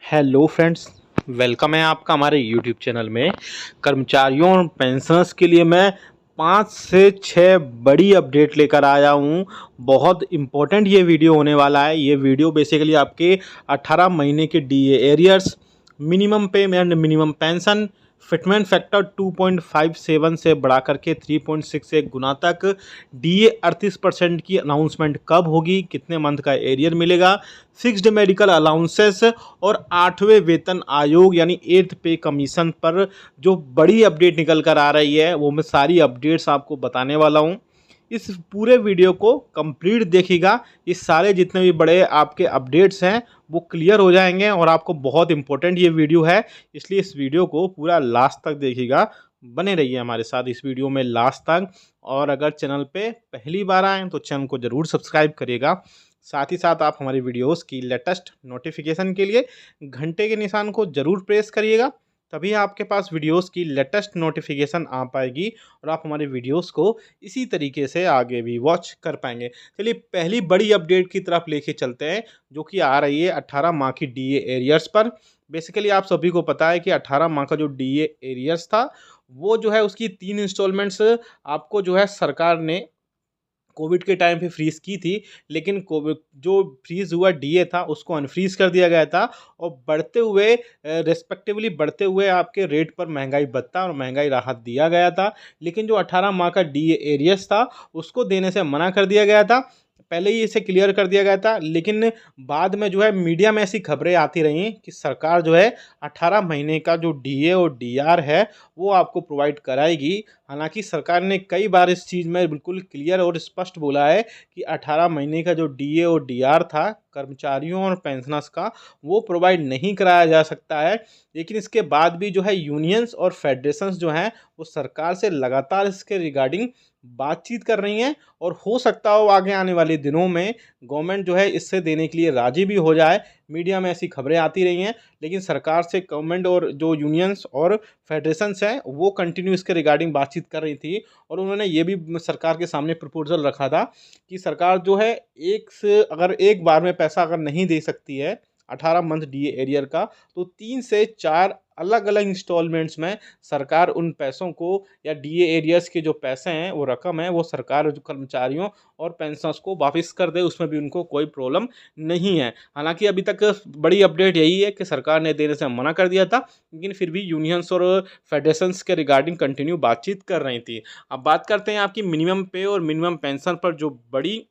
Hello friends, welcome है आपका हमारे यूट्यूब चैनल में। कर्मचारियों और पेंशनर्स के लिए मैं 5 से 6 बड़ी अपडेट लेकर आया हूँ। बहुत इम्पोर्टेंट ये वीडियो होने वाला है। ये वीडियो बेसिकली आपके 18 महीने के डीए एरियर्स, मिनिमम पे and minimum pension, fitment factor 2.57 से बढ़ा करके 3.61 गुना तक, डीए 38% की अनाउंसमेंट कब होगी, कितने मंथ का एरियर मिलेगा, फिक्स्ड मेडिकल अलाउंसेस और 8वें वेतन आयोग यानी 8th पे कमीशन पर जो बड़ी अपडेट निकल कर आ रही है, वो मैं सारी अपडेट्स आपको बताने वाला हूँ। इस पूरे वीडियो को कंप्लीट देखिएगा। इस सारे जितने भी बड़े आपके अपडेट्स हैं वो क्लियर हो जाएंगे और आपको बहुत इंपॉर्टेंट ये वीडियो है, इसलिए इस वीडियो को पूरा लास्ट तक देखिएगा। बने रहिए हमारे साथ इस वीडियो में लास्ट तक। और अगर चैनल पे पहली बार आएँ तो चैनल को ज़रूर सब्सक्राइब करिएगा। साथ ही साथ आप हमारी वीडियोस की लेटेस्ट नोटिफिकेशन के लिए घंटे के निशान को ज़रूर प्रेस करिएगा, तभी आपके पास वीडियोस की लेटेस्ट नोटिफिकेशन आ पाएगी और आप हमारे वीडियोस को इसी तरीके से आगे भी वॉच कर पाएंगे। चलिए पहली बड़ी अपडेट की तरफ लेके चलते हैं, जो कि आ रही है 18 माह की डीए एरियर्स पर। बेसिकली आप सभी को पता है कि 18 माह का जो डीए एरियर्स था, वो जो है उसकी 3 इंस्टॉलमेंट्स आपको जो है सरकार ने कोविड के टाइम पे फ्रीज़ की थी, लेकिन कोविड जो फ्रीज़ हुआ डीए था उसको अनफ्रीज़ कर दिया गया था और बढ़ते हुए रिस्पेक्टिवली बढ़ते हुए आपके रेट पर महंगाई भत्ता और महंगाई राहत दिया गया था। लेकिन जो 18 माह का डीए एरियर्स था उसको देने से मना कर दिया गया था। पहले ही इसे क्लियर कर दिया गया था, लेकिन बाद में जो है मीडिया में ऐसी खबरें आती रहीं कि सरकार जो है 18 महीने का जो डीए और डीआर है वो आपको प्रोवाइड कराएगी। हालांकि सरकार ने कई बार इस चीज़ में बिल्कुल क्लियर और स्पष्ट बोला है कि 18 महीने का जो डीए और डीआर था कर्मचारियों और पेंशनर्स का, वो प्रोवाइड नहीं कराया जा सकता है। लेकिन इसके बाद भी जो है यूनियंस और फेडरेशंस जो हैं वो सरकार से लगातार इसके रिगार्डिंग बातचीत कर रही हैं और हो सकता हो आगे आने वाले दिनों में गवर्नमेंट जो है इससे देने के लिए राजी भी हो जाए। मीडिया में ऐसी खबरें आती रही हैं, लेकिन सरकार से गवर्नमेंट और जो यूनियंस और फेडरेशंस हैं वो कंटिन्यू इसके रिगार्डिंग बातचीत कर रही थी। और उन्होंने ये भी सरकार के सामने प्रपोजल रखा था कि सरकार जो है एक से अगर एक बार में पैसा अगर नहीं दे सकती है 18 मंथ डीए एरियर का, तो 3 से 4 अलग अलग इंस्टॉलमेंट्स में सरकार उन पैसों को या डीए एरियर्स के जो पैसे हैं वो रकम है वो सरकार जो कर्मचारियों और पेंशनर्स को वापस कर दे, उसमें भी उनको कोई प्रॉब्लम नहीं है। हालांकि अभी तक बड़ी अपडेट यही है कि सरकार ने देने से मना कर दिया था, लेकिन फिर भी यूनियंस और फेडरेशंस के रिगार्डिंग कंटिन्यू बातचीत कर रही थी। अब बात करते हैं आपकी मिनिमम पे और मिनिमम पेंशन पर जो बड़ी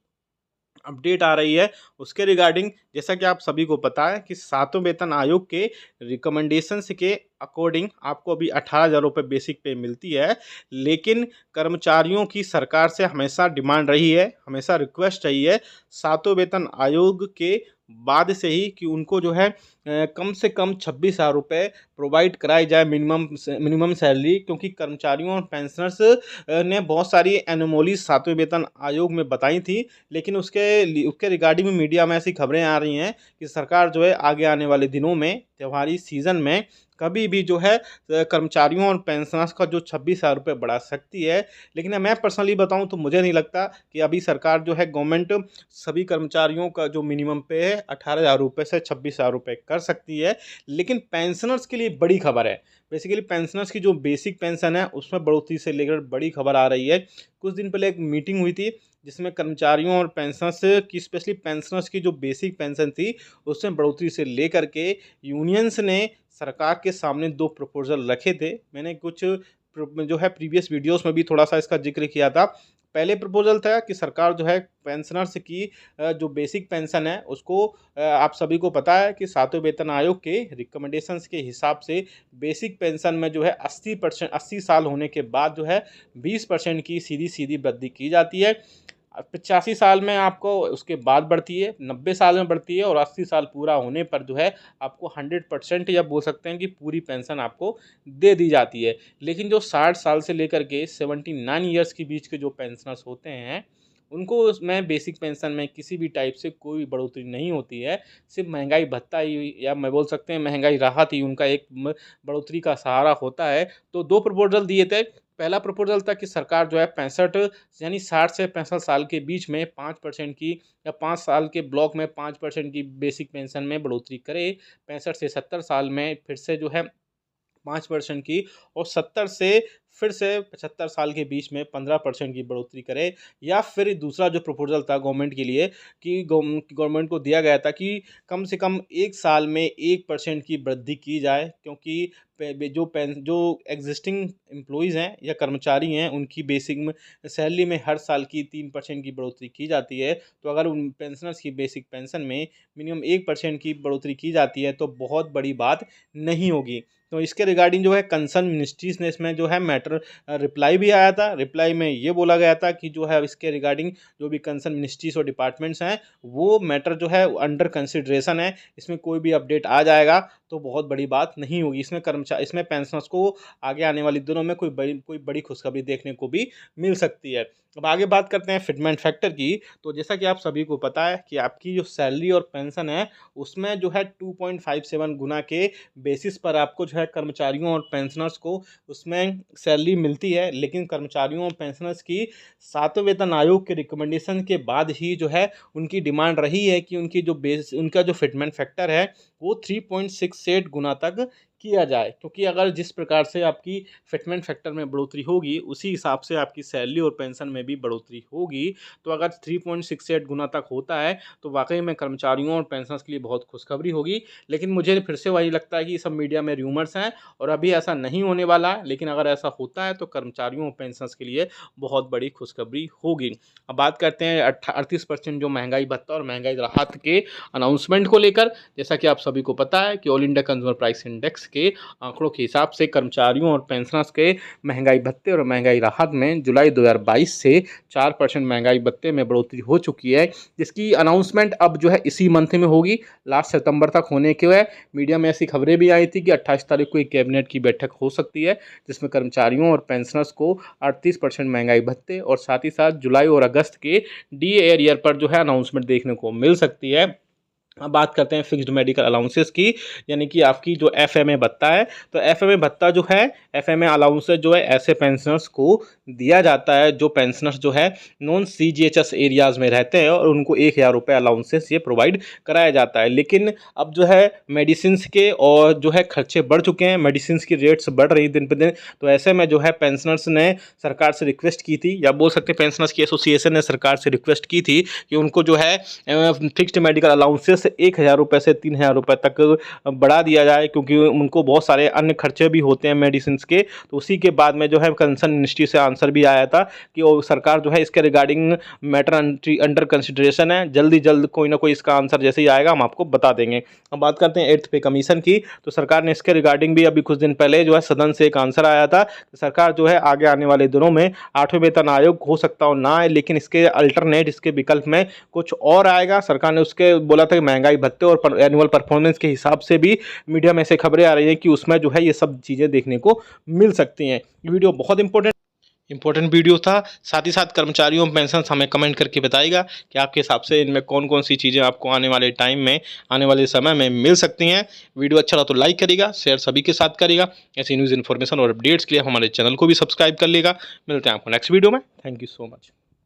अपडेट आ रही है उसके रिगार्डिंग। जैसा कि आप सभी को पता है कि सातों वेतन आयोग के रिकमेंडेशंस के अकॉर्डिंग आपको अभी 18,000 रुपये बेसिक पे मिलती है। लेकिन कर्मचारियों की सरकार से हमेशा डिमांड रही है, हमेशा रिक्वेस्ट रही है सातों वेतन आयोग के बाद से ही कि उनको जो है कम से कम 26,000 रुपये प्रोवाइड कराई जाए मिनिमम सैलरी, क्योंकि कर्मचारियों और पेंशनर्स ने बहुत सारी एनोमोलीज सातवें वेतन आयोग में बताई थी। लेकिन उसके रिगार्डिंग में मीडिया में ऐसी खबरें आ रही हैं कि सरकार जो है आगे आने वाले दिनों में त्योहारी सीज़न में कभी भी जो है कर्मचारियों और पेंशनर्स का जो 26,000 रुपये बढ़ा सकती है। लेकिन मैं पर्सनली बताऊं तो मुझे नहीं लगता कि अभी सरकार जो है गवर्नमेंट सभी कर्मचारियों का जो मिनिमम पे है 18,000 रुपये से 26,000 रुपये कर सकती है। लेकिन पेंशनर्स के लिए बड़ी खबर है। बेसिकली पेंशनर्स की जो बेसिक पेंशन है उसमें बढ़ोतरी से लेकर बड़ी खबर आ रही है। कुछ दिन पहले एक मीटिंग हुई थी जिसमें कर्मचारियों और पेंशनर्स की, स्पेशली पेंशनर्स की जो बेसिक पेंशन थी उसमें बढ़ोतरी से लेकर के यूनियंस ने सरकार के सामने 2 प्रपोजल रखे थे। मैंने कुछ जो है प्रीवियस वीडियोस में भी थोड़ा सा इसका जिक्र किया था। पहले प्रपोजल था कि सरकार जो है पेंशनर्स की जो बेसिक पेंशन है उसको आप सभी को पता है कि सातवें वेतन आयोग के रिकमेंडेशंस के हिसाब से बेसिक पेंशन में जो है 80% 80 साल होने के बाद जो है 20% की सीधी सीधी वृद्धि की जाती है। 85 साल में आपको उसके बाद बढ़ती है, 90 साल में बढ़ती है और 80 साल पूरा होने पर जो है आपको 100% या बोल सकते हैं कि पूरी पेंशन आपको दे दी जाती है। लेकिन जो 60 साल से लेकर के 79 ईयर्स के बीच के जो पेंशनर्स होते हैं उनको उसमें बेसिक पेंशन में किसी भी टाइप से कोई बढ़ोतरी नहीं होती है। सिर्फ महंगाई भत्ता ही या मैं बोल सकते हैं महंगाई राहत ही उनका एक बढ़ोतरी का सहारा होता है। तो 2 प्रपोजल दिए थे। पहला प्रपोजल था कि सरकार जो है 65 यानी 60 से 65 साल के बीच में 5% की या 5 साल के ब्लॉक में 5% की बेसिक पेंशन में बढ़ोतरी करे। 65 से 70 साल में फिर से जो है 5% की, और 70 से फिर से 75 साल के बीच में 15% की बढ़ोतरी करे। या फिर दूसरा जो प्रपोजल था गवर्नमेंट के लिए कि गवर्नमेंट को दिया गया था कि कम से कम 1 साल में 1% की वृद्धि की जाए, क्योंकि जो एग्जिस्टिंग एम्प्लॉइज़ हैं या कर्मचारी हैं उनकी बेसिक में सैलरी में हर साल की 3% की बढ़ोतरी की जाती है। तो अगर उन पेंशनर्स की बेसिक पेंशन में मिनिमम 1% की बढ़ोतरी की जाती है तो बहुत बड़ी बात नहीं होगी। तो इसके रिगार्डिंग जो है कंसर्न मिनिस्ट्रीज़ ने इसमें जो है मैटर रिप्लाई भी आया था। रिप्लाई में ये बोला गया था कि जो है इसके रिगार्डिंग जो भी कंसर्न मिनिस्ट्रीज़ और डिपार्टमेंट्स हैं वो मैटर जो है अंडर कंसिडरेशन है। इसमें कोई भी अपडेट आ जाएगा तो बहुत बड़ी बात नहीं होगी। इसमें पेंशनर्स को आगे आने वाले दिनों में कोई बड़ी खुशखबरी देखने को भी मिल सकती है। अब आगे बात करते हैं फिटमेंट फैक्टर की। तो जैसा कि आप सभी को पता है कि आपकी जो सैलरी और पेंशन है उसमें जो है 2.57 गुना के बेसिस पर आपको जो है कर्मचारियों और पेंशनर्स को उसमें सैलरी मिलती है। लेकिन कर्मचारियों और पेंशनर्स की 7वें वेतन आयोग के रिकमेंडेशन के बाद ही जो है उनकी डिमांड रही है कि उनका जो फिटमेंट फैक्टर है वो 3.68 गुना तक किया जाए, क्योंकि अगर जिस प्रकार से आपकी फिटमेंट फैक्टर में बढ़ोतरी होगी उसी हिसाब से आपकी सैलरी और पेंशन में भी बढ़ोतरी होगी। तो अगर 3.68 गुना तक होता है तो वाकई में कर्मचारियों और पेंशनर्स के लिए बहुत खुशखबरी होगी। लेकिन मुझे फिर से वही लगता है कि सब मीडिया में र्यूमर्स हैं और अभी ऐसा नहीं होने वाला है। लेकिन अगर ऐसा होता है तो कर्मचारियों और पेंशनर्स के लिए बहुत बड़ी खुशखबरी होगी। अब बात करते हैं 38% जो महंगाई भत्ता और महंगाई राहत के अनाउंसमेंट को लेकर। जैसा कि आप सभी को पता है कि all India consumer price index के आंकड़ों के हिसाब से कर्मचारियों और पेंशनर्स के महंगाई भत्ते और महंगाई राहत में जुलाई 2022 से 4% महंगाई भत्ते में बढ़ोतरी हो चुकी है, जिसकी अनाउंसमेंट अब जो है इसी मंथ में होगी, लास्ट सितंबर तक होने के है। मीडिया में ऐसी खबरें भी आई थी कि 28 तारीख को एक कैबिनेट की बैठक हो सकती है जिसमें कर्मचारियों और पेंशनर्स को 38% महंगाई भत्ते और साथ ही साथ जुलाई और अगस्त के DA एरियर पर जो है अनाउंसमेंट देखने को मिल सकती है। अब बात करते हैं फिक्स्ड मेडिकल अलाउंसेस की, यानी कि आपकी जो FMA भत्ता है। तो FMA भत्ता जो है, FMA अलाउंसेस जो है ऐसे पेंशनर्स को दिया जाता है जो पेंशनर्स जो है नॉन CGHS एरियाज़ में रहते हैं और उनको 1000 रुपये अलाउंसेस ये प्रोवाइड कराया जाता है। लेकिन अब जो है मेडिसिन के और जो है खर्चे बढ़ चुके हैं, मेडिसिन की रेट्स बढ़ रही दिन पर दिन। तो ऐसे में जो है पेंशनर्स ने सरकार से रिक्वेस्ट की थी, या बोल सकते हैं पेंशनर्स की एसोसिएशन ने सरकार से रिक्वेस्ट की थी कि उनको जो है फिक्स्ड मेडिकल अलाउंसेस 1000 रुपये से 3000 रुपये तक बढ़ा दिया जाए, क्योंकि उनको बहुत सारे अन्य खर्चे भी होते हैं मेडिसिन के। तो उसी के बाद में जो है कंसर्न मिनिस्ट्री से आंसर भी आया था कि सरकार जो है इसके रिगार्डिंग मैटर अंडर कंसिडरेशन है, जल्द कोई ना कोई इसका आंसर जैसे ही आएगा हम आपको बता देंगे। अब बात करते हैं 8th पे कमीशन की। तो सरकार ने इसके रिगार्डिंग भी अभी कुछ दिन पहले जो है सदन से एक आंसर आया था कि सरकार जो है आगे आने वाले दिनों में 8वें वेतन आयोग हो सकता हो ना आए, लेकिन इसके अल्टरनेट इसके विकल्प में कुछ और आएगा। सरकार ने उसके बोला था कि महंगाई भत्ते और एनुअल परफॉर्मेंस के हिसाब से भी मीडिया में से खबरें आ रही हैं कि उसमें जो है ये सब चीज़ें देखने को मिल सकती हैं। ये वीडियो बहुत इंपॉर्टेंट वीडियो था। साथ ही साथ कर्मचारियों पेंशन हमें कमेंट करके बताइएगा कि आपके हिसाब से इनमें कौन कौन सी चीज़ें आपको आने वाले टाइम में, आने वाले समय में मिल सकती हैं। वीडियो अच्छा लगा तो लाइक करिएगा, शेयर सभी के साथ करिएगा। ऐसी न्यूज़ इन्फॉर्मेशन और अपडेट्स के लिए हमारे चैनल को भी सब्सक्राइब कर लीजिएगा। मिलते हैं आपको नेक्स्ट वीडियो में। Thank you so much.